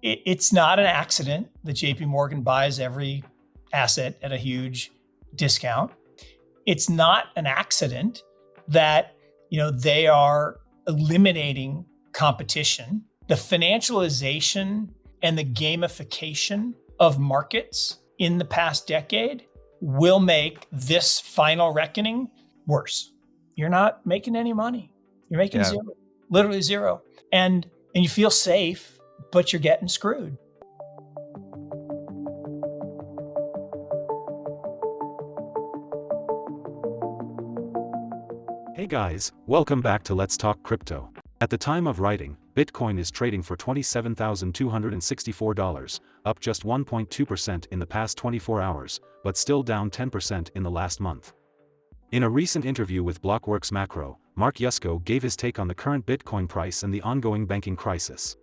it's not an accident that JP Morgan buys every asset at a huge discount. It's not an accident that, they are eliminating competition. The financialization and the gamification of markets in the past decade will make this final reckoning worse. You're not making any money. You're making zero, literally zero. And you feel safe, but you're getting screwed. Hey guys, welcome back to Let's Talk Crypto. At the time of writing, Bitcoin is trading for $27,264, up just 1.2% in the past 24 hours, but still down 10% in the last month. In a recent interview with Blockworks Macro, Mark Yusko gave his take on the current Bitcoin price and the ongoing banking crisis.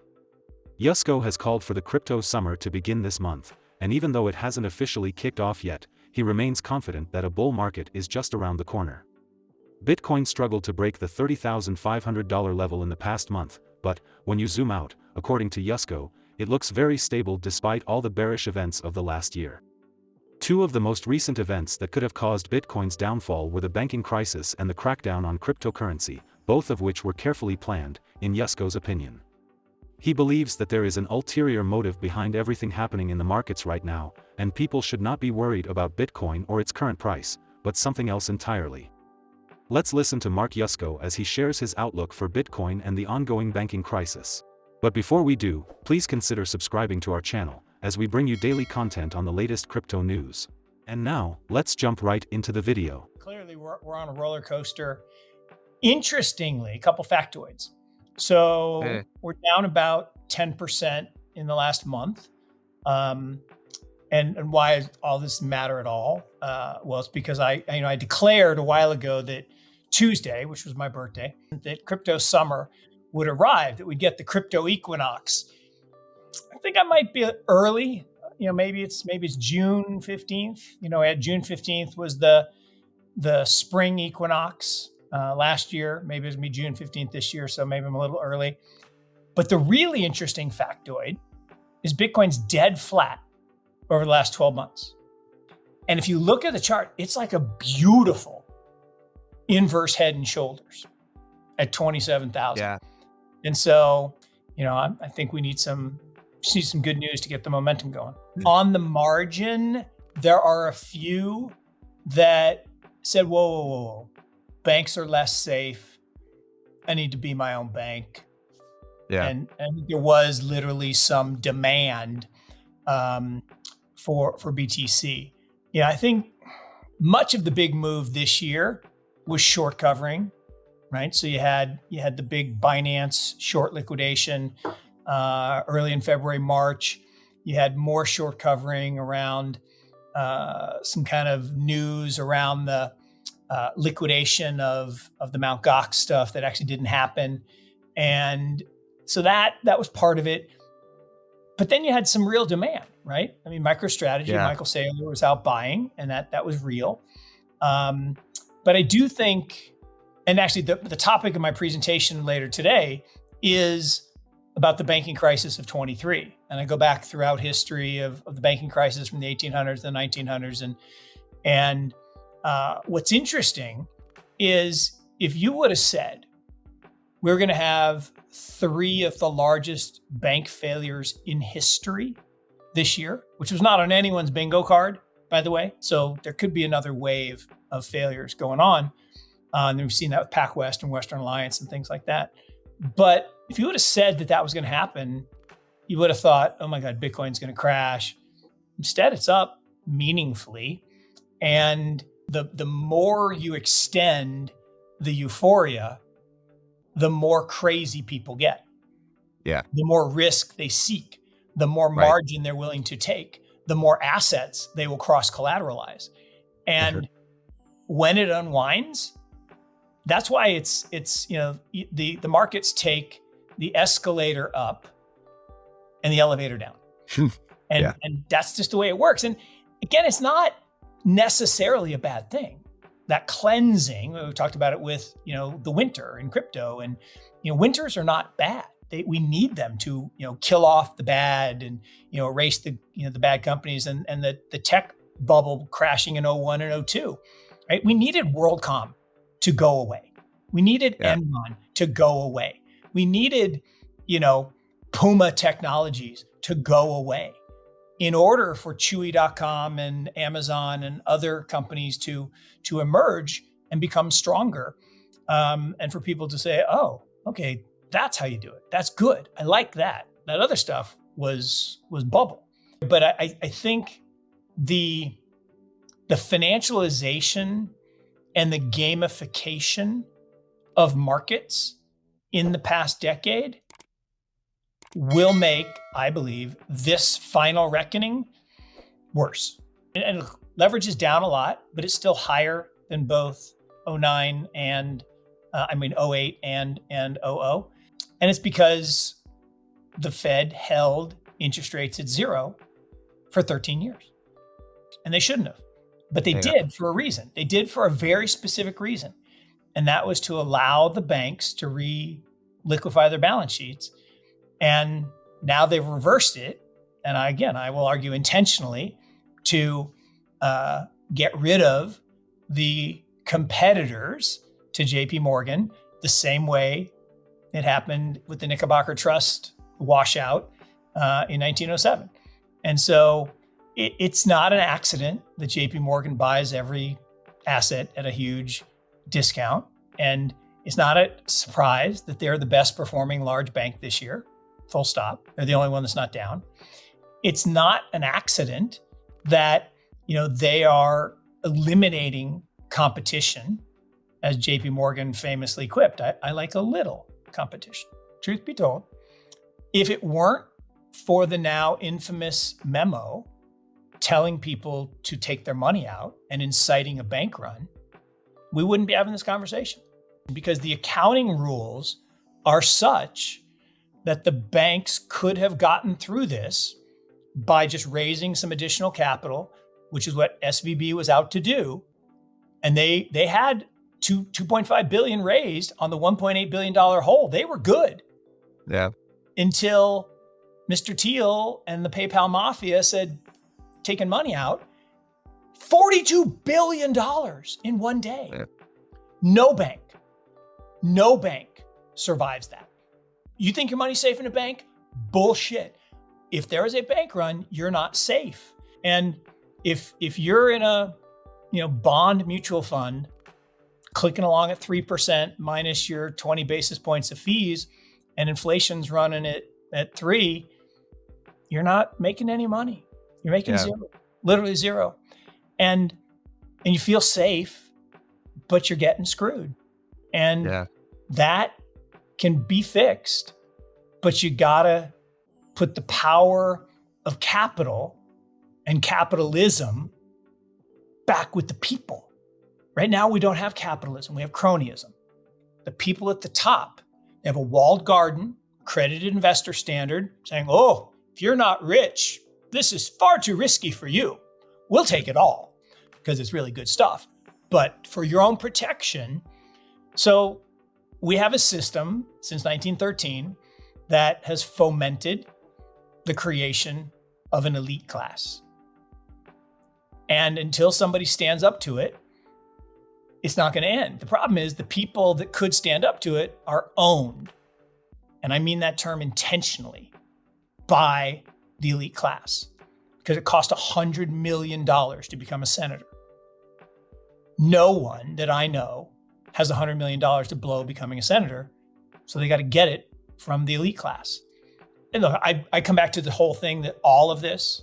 Yusko has called for the crypto summer to begin this month, and even though it hasn't officially kicked off yet, he remains confident that a bull market is just around the corner. Bitcoin struggled to break the $30,500 level in the past month, but, when you zoom out, according to Yusko, it looks very stable despite all the bearish events of the last year. Two of the most recent events that could have caused Bitcoin's downfall were the banking crisis and the crackdown on cryptocurrency, both of which were carefully planned, in Yusko's opinion. He believes that there is an ulterior motive behind everything happening in the markets right now, and people should not be worried about Bitcoin or its current price, but something else entirely. Let's listen to Mark Yusko as he shares his outlook for Bitcoin and the ongoing banking crisis. But before we do, please consider subscribing to our channel, as we bring you daily content on the latest crypto news. And now, let's jump right into the video. Clearly, we're on a roller coaster. Interestingly, a couple factoids. So we're down about 10% in the last month. And why does all this matter at all? Well, it's because I declared a while ago that Tuesday, which was my birthday, that crypto summer would arrive, that we'd get the crypto equinox. I think I might be early. Maybe it's June 15th. At June 15th was the spring equinox last year. Maybe it's gonna be June 15th this year, so maybe I'm a little early. But the really interesting factoid is Bitcoin's dead flat over the last 12 months. And if you look at the chart, it's like a beautiful inverse head and shoulders at 27,000. Yeah. And so, I think we need some good news to get the momentum going. On the margin, there are a few that said, whoa. Banks are less safe. I need to be my own bank. Yeah. And there was literally some demand for BTC. I think much of the big move this year was short covering, right? So you had the big Binance short liquidation early in February, March. You had more short covering around some kind of news around the liquidation of the Mt. Gox stuff that actually didn't happen. And so that was part of it. But then you had some real demand, right? I mean, MicroStrategy, Michael Saylor was out buying, and that was real. But I do think, and actually the topic of my presentation later today is about the banking crisis of 23. And I go back throughout history of the banking crisis from the 1800s to the 1900s. And what's interesting is if you would have said, we're going to have 3 of the largest bank failures in history this year, which was not on anyone's bingo card, by the way. So there could be another wave of failures going on. And we've seen that with PacWest and Western Alliance and things like that. But if you would have said that was going to happen, you would have thought, oh my God, Bitcoin's going to crash. Instead, it's up meaningfully. And the more you extend the euphoria, the more crazy people get. Yeah. The more risk they seek, the more margin they're willing to take, the more assets they will cross-collateralize. And when it unwinds, that's why it's the markets take the escalator up and the elevator down. And that's just the way it works. And again, it's not necessarily a bad thing. That cleansing, we talked about it with, the winter in crypto, and, winters are not bad. we need them to, kill off the bad and, erase the bad companies and the tech bubble crashing in '01 and '02, right? We needed WorldCom to go away. We needed Enron to go away. We needed, Puma Technologies to go away in order for Chewy.com and Amazon and other companies to emerge and become stronger. And for people to say, oh, okay, that's how you do it. That's good. I like that. That other stuff was bubble. But I think the financialization and the gamification of markets in the past decade will make, I believe, this final reckoning worse. And leverage is down a lot, but it's still higher than both '09 and '08 and '00. And it's because the Fed held interest rates at zero for 13 years. And they shouldn't have. But they did for a reason. They did for a very specific reason. And that was to allow the banks to liquefy their balance sheets. And now they've reversed it. And I will argue intentionally to get rid of the competitors to JP Morgan the same way it happened with the Knickerbocker Trust washout in 1907. And so it's not an accident that JP Morgan buys every asset at a huge discount. And it's not a surprise that they're the best performing large bank this year, full stop. They're the only one that's not down. It's not an accident that, they are eliminating competition, as JP Morgan famously quipped. I like a little competition, truth be told. If it weren't for the now infamous memo telling people to take their money out and inciting a bank run, we wouldn't be having this conversation, because the accounting rules are such that the banks could have gotten through this by just raising some additional capital, which is what SVB was out to do. And they had $2.5 billion raised on the $1.8 billion hole. They were good. Yeah. Until Mr. Thiel and the PayPal mafia said, taking money out, $42 billion in one day. Yeah. No bank survives that. You think your money's safe in a bank? Bullshit. If there is a bank run, you're not safe. And if you're in a bond mutual fund, clicking along at 3% minus your 20 basis points of fees, and inflation's running at 3%, you're not making any money. You're making zero, literally zero. And you feel safe, but you're getting screwed. And that can be fixed, but you gotta put the power of capital and capitalism back with the people. Right now, we don't have capitalism. We have cronyism. The people at the top, they have a walled garden, accredited investor standard saying, oh, if you're not rich, this is far too risky for you. We'll take it all because it's really good stuff. But for your own protection, so we have a system since 1913 that has fomented the creation of an elite class. And until somebody stands up to it, it's not going to end. The problem is the people that could stand up to it are owned, and I mean that term intentionally, by the elite class, because it cost $100 million to become a senator. No one that I know has $100 million to blow becoming a senator, so they got to get it from the elite class. And look, I come back to the whole thing that all of this,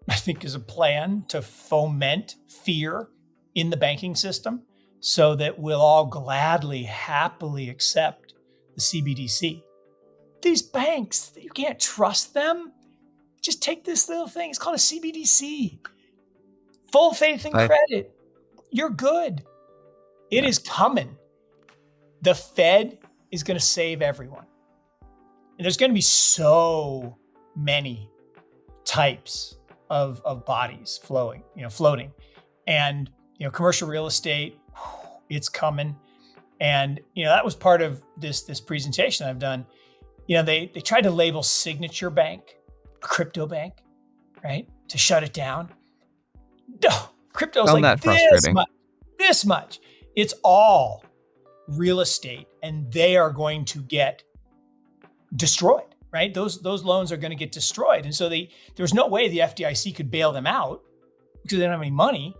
I think, is a plan to foment fear in the banking system so that we'll all gladly, happily accept the CBDC. These banks, you can't trust them. Just take this little thing. It's called a CBDC. Full faith and credit. You're good. It is coming. The Fed is going to save everyone. And there's going to be so many types of bodies floating. And, commercial real estate, it's coming. And, that was part of this presentation I've done. they tried to label Signature Bank a crypto bank, right? To shut it down. No, crypto's Found like that frustrating. this much. It's all real estate, and they are going to get destroyed, right? Those loans are going to get destroyed. And so there's no way the FDIC could bail them out because they don't have any money.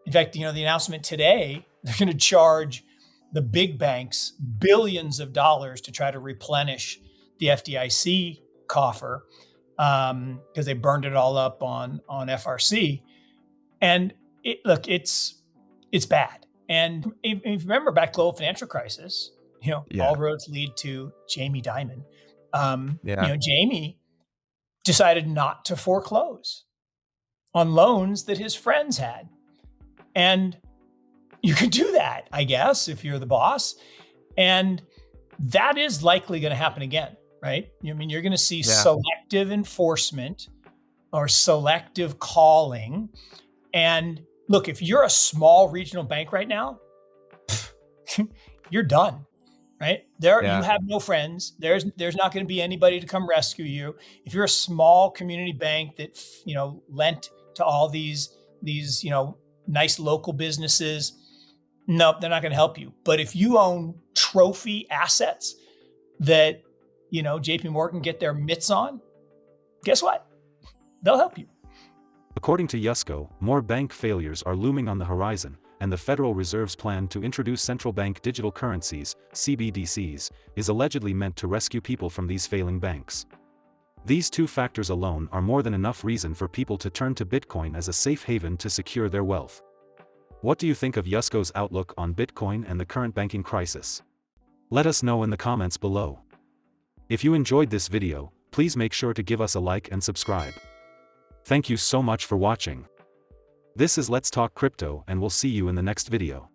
In fact, the announcement today, they're going to charge the big banks billions of dollars to try to replenish the FDIC coffer because they burned it all up on FRC. And it's bad. And if you remember back global financial crisis, all roads lead to Jamie Dimon. Jamie decided not to foreclose on loans that his friends had. And you could do that, I guess, if you're the boss. And that is likely going to happen again, right? You're going to see selective enforcement or selective calling. And look, if you're a small regional bank right now, you're done, right? You have no friends. There's not going to be anybody to come rescue you. If you're a small community bank that, lent to all these nice local businesses, nope, they're not going to help you. But if you own trophy assets that, JP Morgan get their mitts on, guess what? They'll help you. According to Yusko, more bank failures are looming on the horizon, and the Federal Reserve's plan to introduce central bank digital currencies, CBDCs, is allegedly meant to rescue people from these failing banks. These two factors alone are more than enough reason for people to turn to Bitcoin as a safe haven to secure their wealth. What do you think of Yusko's outlook on Bitcoin and the current banking crisis? Let us know in the comments below. If you enjoyed this video, please make sure to give us a like and subscribe. Thank you so much for watching. This is Let's Talk Crypto, and we'll see you in the next video.